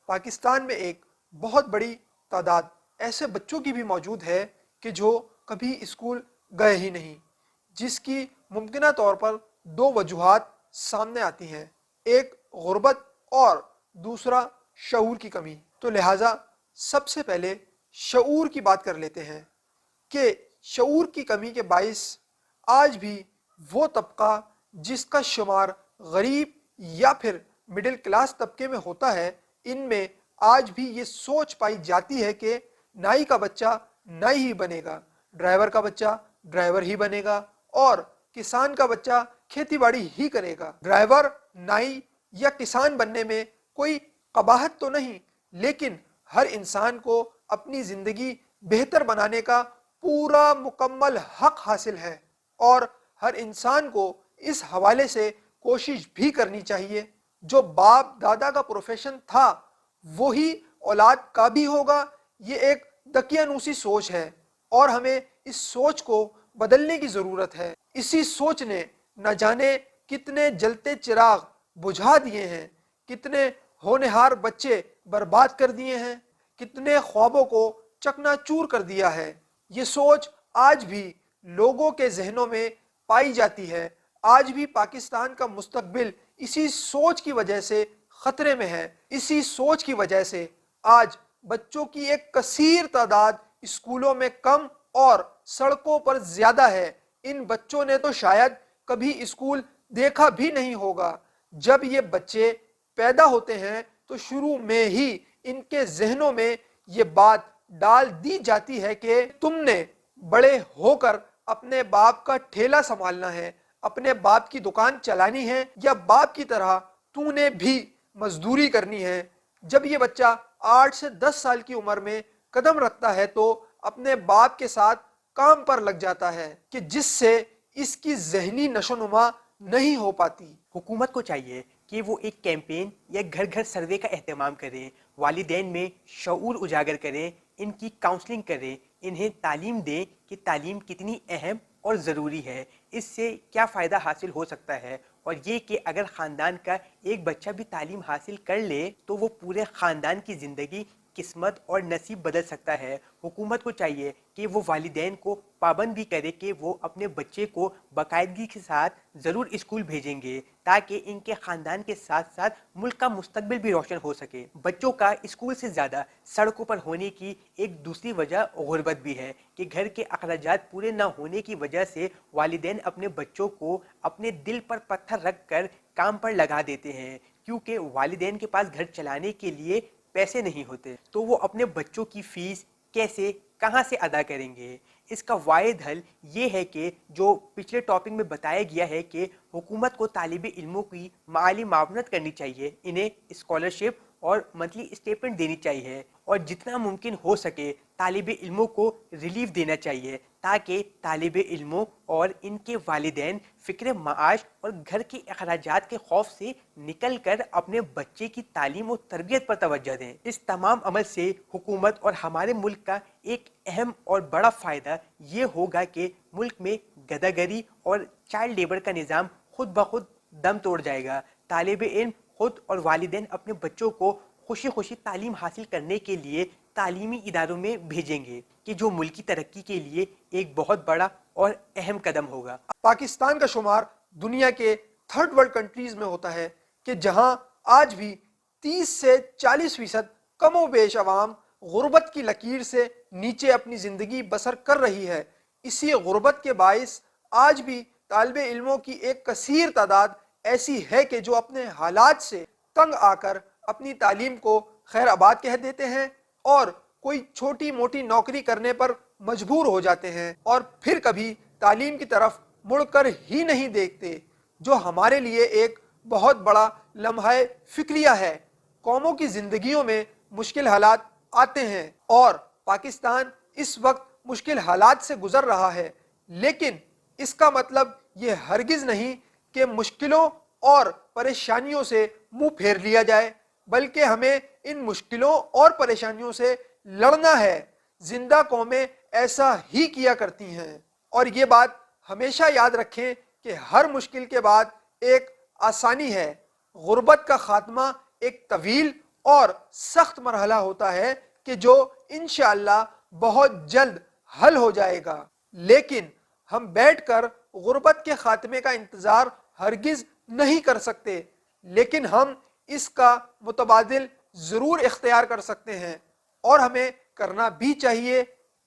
پاکستان میں ایک بہت بڑی تعداد ایسے بچوں کی بھی موجود ہے کہ جو کبھی اسکول گئے ہی نہیں، جس کی ممکنہ طور پر دو وجوہات سامنے آتی ہیں، ایک غربت اور دوسرا شعور کی کمی۔ تو لہٰذا سب سے پہلے شعور کی بات کر لیتے ہیں کہ شعور کی کمی کے باعث آج بھی وہ طبقہ جس کا شمار غریب یا پھر مڈل کلاس طبقے میں ہوتا ہے، ان میں آج بھی یہ سوچ پائی جاتی ہے کہ نائی کا بچہ نائی ہی بنے گا، ڈرائیور کا بچہ ڈرائیور ہی بنے گا، اور کسان کا بچہ کھیتی باڑی ہی کرے گا۔ ڈرائیور، نائی یا کسان بننے میں کوئی قباحت تو نہیں، لیکن ہر انسان کو اپنی زندگی بہتر بنانے کا پورا مکمل حق حاصل ہے، اور ہر انسان کو اس حوالے سے کوشش بھی کرنی چاہیے جو باپ دادا کا پروفیشن تھا وہی اولاد کا بھی ہوگا۔ یہ ایک دقیانوسی سوچ ہے اور ہمیں اس سوچ کو بدلنے کی ضرورت ہے۔ اسی سوچ نے نہ جانے کتنے جلتے چراغ بجھا دیے ہیں، کتنے ہونہار بچے برباد کر دیے ہیں، کتنے خوابوں کو چکنا چور کر دیا ہے۔ یہ سوچ آج بھی لوگوں کے ذہنوں میں پائی جاتی ہے۔ آج بھی پاکستان کا مستقبل اسی سوچ کی وجہ سے خطرے میں ہے۔ اسی سوچ کی وجہ سے آج بچوں کی ایک کثیر تعداد اسکولوں میں کم اور سڑکوں پر زیادہ ہے۔ ان بچوں نے تو شاید کبھی اسکول دیکھا بھی نہیں ہوگا۔ جب یہ بچے پیدا ہوتے ہیں تو شروع میں ہی ان کے ذہنوں میں یہ بات ڈال دی جاتی ہے کہ تم نے بڑے ہو کر اپنے باپ کا ٹھیلا سنبھالنا ہے، اپنے باپ کی دکان چلانی ہے، یا باپ کی طرح تو نے بھی مزدوری کرنی ہے۔ جب یہ بچہ 8 سے 10 سال کی عمر میں قدم رکھتا ہے تو اپنے باپ کے ساتھ کام پر لگ جاتا ہے کہ جس سے اس کی ذہنی نشو نما نہیں ہو پاتی۔ حکومت کو چاہیے کہ وہ ایک کیمپین یا گھر گھر سروے کا اہتمام کریں، والدین میں شعور اجاگر کریں، ان کی کاؤنسلنگ کریں، انہیں تعلیم دیں کہ تعلیم کتنی اہم اور ضروری ہے، اس سے کیا فائدہ حاصل ہو سکتا ہے، اور یہ کہ اگر خاندان کا ایک بچہ بھی تعلیم حاصل کر لے تو وہ پورے خاندان کی زندگی، قسمت اور نصیب بدل سکتا ہے۔ حکومت کو چاہیے کہ وہ والدین کو پابند بھی کرے کہ وہ اپنے بچے کو باقاعدگی کے ساتھ ضرور اسکول بھیجیں گے تاکہ ان کے خاندان کے ساتھ ساتھ ملک کا مستقبل بھی روشن ہو سکے۔ بچوں کا اسکول سے زیادہ سڑکوں پر ہونے کی ایک دوسری وجہ غربت بھی ہے کہ گھر کے اخراجات پورے نہ ہونے کی وجہ سے والدین اپنے بچوں کو اپنے دل پر پتھر رکھ کر کام پر لگا دیتے ہیں، کیونکہ والدین کے پاس گھر چلانے کے لیے پیسے نہیں ہوتے تو وہ اپنے بچوں کی فیس کیسے، کہاں سے ادا کریں گے۔ اس کا واحد حل یہ ہے کہ جو پچھلے ٹاپک میں بتایا گیا ہے کہ حکومت کو طالب علموں کی مالی معاونت کرنی چاہیے، انہیں اسکالرشپ اور منتھلی اسٹیپنڈ دینی چاہیے، اور جتنا ممکن ہو سکے طالب علموں کو ریلیف دینا چاہیے تاکہ طالب علموں اور ان کے والدین فکر معاش اور گھر کے اخراجات کے خوف سے نکل کر اپنے بچے کی تعلیم و تربیت پر توجہ دیں۔ اس تمام عمل سے حکومت اور ہمارے ملک کا ایک اہم اور بڑا فائدہ یہ ہوگا کہ ملک میں گداگری اور چائلڈ لیبر کا نظام خود بخود دم توڑ جائے گا۔ طالب علم خود اور والدین اپنے بچوں کو خوشی خوشی تعلیم حاصل کرنے کے لیے تعلیمی اداروں میں بھیجیں گے کہ جو ملکی ترقی کے لیے ایک بہت بڑا اور اہم قدم ہوگا۔ پاکستان کا شمار دنیا کے 3rd ورلڈ کنٹریز میں ہوتا ہے کہ جہاں آج بھی 30 سے 40% کم و بیش عوام غربت کی لکیر سے نیچے اپنی زندگی بسر کر رہی ہے۔ اسی غربت کے باعث آج بھی طالب علموں کی ایک کثیر تعداد ایسی ہے کہ جو اپنے حالات سے تنگ آ کر اپنی تعلیم کو خیر آباد کہہ دیتے ہیں اور کوئی چھوٹی موٹی نوکری کرنے پر مجبور ہو جاتے ہیں، اور پھر کبھی تعلیم کی طرف مڑ کر ہی نہیں دیکھتے، جو ہمارے لیے ایک بہت بڑا لمحہ فکریہ ہے۔ قوموں کی زندگیوں میں مشکل حالات آتے ہیں اور پاکستان اس وقت مشکل حالات سے گزر رہا ہے، لیکن اس کا مطلب یہ ہرگز نہیں کہ مشکلوں اور پریشانیوں سے منہ پھیر لیا جائے، بلکہ ہمیں ان مشکلوں اور پریشانیوں سے لڑنا ہے۔ زندہ قومیں ایسا ہی کیا کرتی ہیں، اور یہ بات ہمیشہ یاد رکھیں کہ ہر مشکل کے بعد ایک آسانی ہے۔ غربت کا خاتمہ ایک طویل اور سخت مرحلہ ہوتا ہے کہ جو انشاءاللہ بہت جلد حل ہو جائے گا، لیکن ہم بیٹھ کر غربت کے خاتمے کا انتظار ہرگز نہیں کر سکتے، لیکن ہم اس کا متبادل ضرور اختیار کر سکتے ہیں، اور ہمیں کرنا بھی چاہیے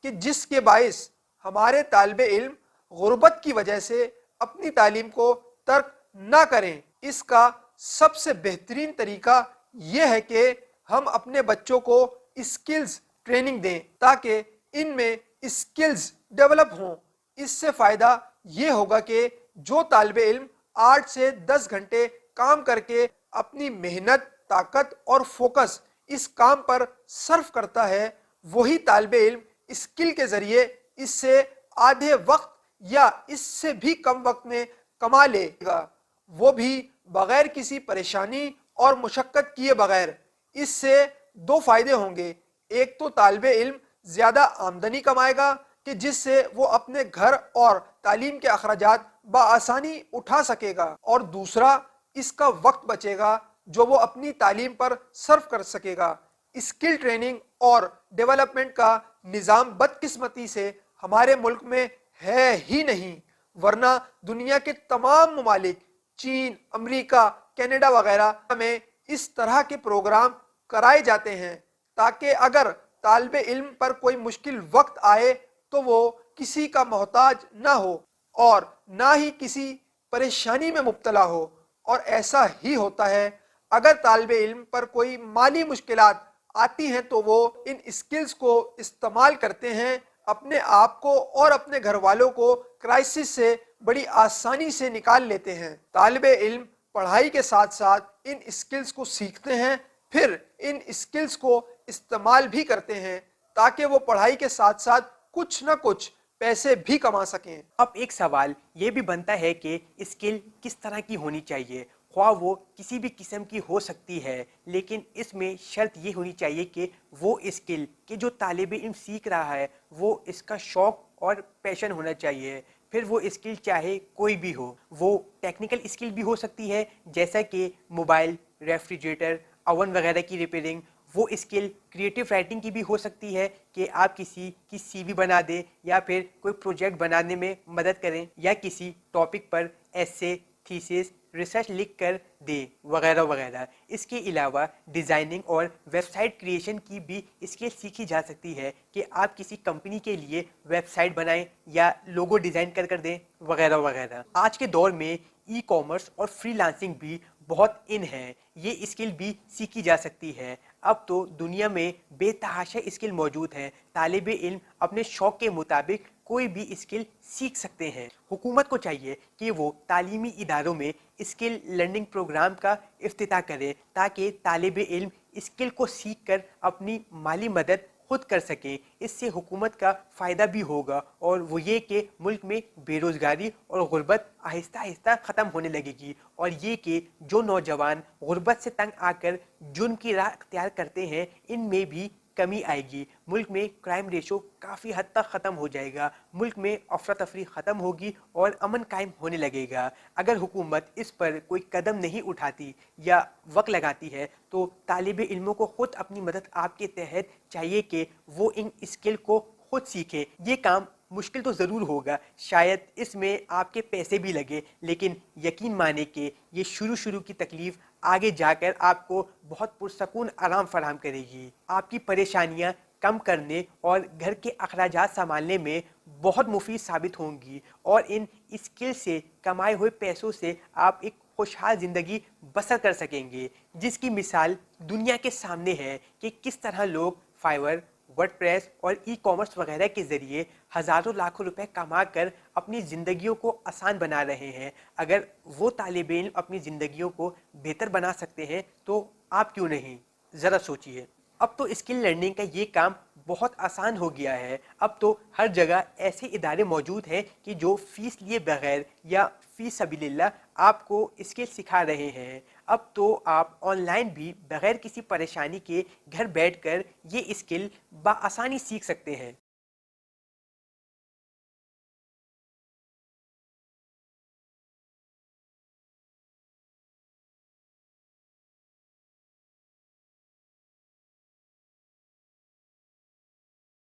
کہ جس کے باعث ہمارے طالب علم غربت کی وجہ سے اپنی تعلیم کو ترک نہ کریں۔ اس کا سب سے بہترین طریقہ یہ ہے کہ ہم اپنے بچوں کو اسکلز ٹریننگ دیں تاکہ ان میں اسکلز ڈیولپ ہوں۔ اس سے فائدہ یہ ہوگا کہ جو طالب علم 8 سے 10 گھنٹے کام کر کے اپنی محنت، طاقت اور فوکس اس کام پر صرف کرتا ہے، وہی طالب علم اسکل کے ذریعے اس سے آدھے وقت یا اس سے بھی کم وقت میں کما لے گا، وہ بھی بغیر کسی پریشانی اور مشقت کیے بغیر۔ اس سے دو فائدے ہوں گے، ایک تو طالب علم زیادہ آمدنی کمائے گا کہ جس سے وہ اپنے گھر اور تعلیم کے اخراجات بآسانی اٹھا سکے گا، اور دوسرا اس کا وقت بچے گا جو وہ اپنی تعلیم پر صرف کر سکے گا۔ اسکل ٹریننگ اور ڈیولپمنٹ کا نظام بدقسمتی سے ہمارے ملک میں ہے ہی نہیں، ورنہ دنیا کے تمام ممالک، چین، امریکہ، کینیڈا وغیرہ میں اس طرح کے پروگرام کرائے جاتے ہیں تاکہ اگر طالب علم پر کوئی مشکل وقت آئے تو وہ کسی کا محتاج نہ ہو اور نہ ہی کسی پریشانی میں مبتلا ہو۔ اور ایسا ہی ہوتا ہے، اگر طالب علم پر کوئی مالی مشکلات آتی ہیں تو وہ ان اسکلز کو استعمال کرتے ہیں، اپنے آپ کو اور اپنے گھر والوں کو کرائسس سے بڑی آسانی سے نکال لیتے ہیں۔ طالب علم پڑھائی کے ساتھ ساتھ ان اسکلز کو سیکھتے ہیں، پھر ان اسکلز کو استعمال بھی کرتے ہیں تاکہ وہ پڑھائی کے ساتھ ساتھ کچھ نہ کچھ پیسے بھی کما سکیں۔ اب ایک سوال یہ بھی بنتا ہے کہ اسکل کس طرح کی ہونی چاہیے؟ خواہ وہ کسی بھی قسم کی ہو سکتی ہے، لیکن اس میں شرط یہ ہونی چاہیے کہ وہ اسکل کہ جو طالب علم سیکھ رہا ہے وہ اس کا شوق اور پیشن ہونا چاہیے۔ پھر وہ اسکل چاہے کوئی بھی ہو، وہ ٹیکنیکل اسکل بھی ہو سکتی ہے جیسا کہ موبائل، ریفریجریٹر، اوون وغیرہ کی ریپیئرنگ، وہ اسکل کریٹو رائٹنگ کی بھی ہو سکتی ہے کہ آپ کسی کی سی وی بنا دیں یا پھر کوئی پروجیکٹ بنانے میں مدد کریں یا کسی ٹاپک پر ایسے، تھیسس، ریسرچ لکھ کر دیں وغیرہ وغیرہ۔ اس کے علاوہ ڈیزائننگ اور ویب سائٹ کریشن کی بھی اسکل سیکھی جا سکتی ہے کہ آپ کسی کمپنی کے لیے ویب سائٹ بنائیں یا لوگو ڈیزائن کر دیں وغیرہ وغیرہ۔ آج کے دور میں ای کامرس اور فری لانسنگ بھی بہت ان ہے، یہ اسکل بھی سیکھی جا سکتی ہے۔ اب تو دنیا میں بے تحاشا اسکل موجود ہیں، طالب علم اپنے شوق کے مطابق کوئی بھی اسکل سیکھ سکتے ہیں۔ حکومت کو چاہیے کہ وہ تعلیمی اداروں میں اسکل لرننگ پروگرام کا افتتاح کرے تاکہ طالب علم اسکل کو سیکھ کر اپنی مالی مدد خود کر سکیں۔ اس سے حکومت کا فائدہ بھی ہوگا، اور وہ یہ کہ ملک میں بے روزگاری اور غربت آہستہ آہستہ ختم ہونے لگے گی، اور یہ کہ جو نوجوان غربت سے تنگ آ کر جرم کی راہ اختیار کرتے ہیں ان میں بھی کمی آئے گی۔ ملک میں کرائم ریشو کافی حد تک ختم ہو جائے گا، ملک میں افراتفری ختم ہوگی اور امن قائم ہونے لگے گا۔ اگر حکومت اس پر کوئی قدم نہیں اٹھاتی یا وقت لگاتی ہے تو طالب علموں کو خود اپنی مدد آپ کے تحت چاہیے کہ وہ ان اسکل کو خود سیکھیں۔ یہ کام مشکل تو ضرور ہوگا، شاید اس میں آپ کے پیسے بھی لگے، لیکن یقین مانے کہ یہ شروع کی تکلیف آگے جا کر آپ کو بہت پرسکون آرام فراہم کرے گی، آپ کی پریشانیاں کم کرنے اور گھر کے اخراجات سنبھالنے میں بہت مفید ثابت ہوں گی، اور ان اسکل سے کمائے ہوئے پیسوں سے آپ ایک خوشحال زندگی بسر کر سکیں گے، جس کی مثال دنیا کے سامنے ہے کہ کس طرح لوگ فائور، ورڈ پریس اور ای کامرس وغیرہ کے ذریعے ہزاروں لاکھوں روپے کما کر اپنی زندگیوں کو آسان بنا رہے ہیں۔ اگر وہ طالب علم اپنی زندگیوں کو بہتر بنا سکتے ہیں تو آپ کیوں نہیں؟ ذرا سوچئے۔ اب تو اسکل لرننگ کا یہ کام بہت آسان ہو گیا ہے، اب تو ہر جگہ ایسے ادارے موجود ہیں کہ جو فیس لیے بغیر یا فی سبیل اللہ آپ کو اسکل سکھا رہے ہیں۔ اب تو آپ آن لائن بھی بغیر کسی پریشانی کے گھر بیٹھ کر یہ اسکل بآسانی سیکھ سکتے ہیں۔